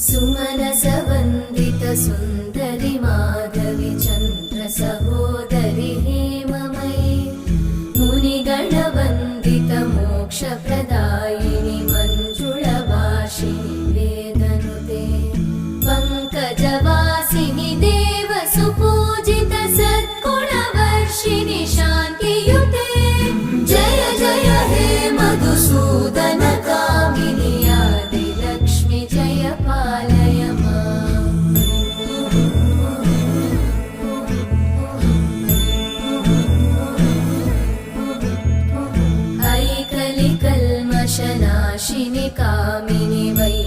सुमनसवन्दित सुन्दरि माधवि चन्द्र सहोदरि हेममयि मुनिगणवन्दित मोक्षप्रदायिनि मञ्जुळभाषिणि वेदनुते पङ्कजवासिनि देवसुपूजित सद्गुणवर्षिणि शान्तियुते जय जय हे मधुसूदन कामिनि आदिलक्ष्मि जय पालय माम्। ऐकलिकल्मषनाशिनि कामिनि वै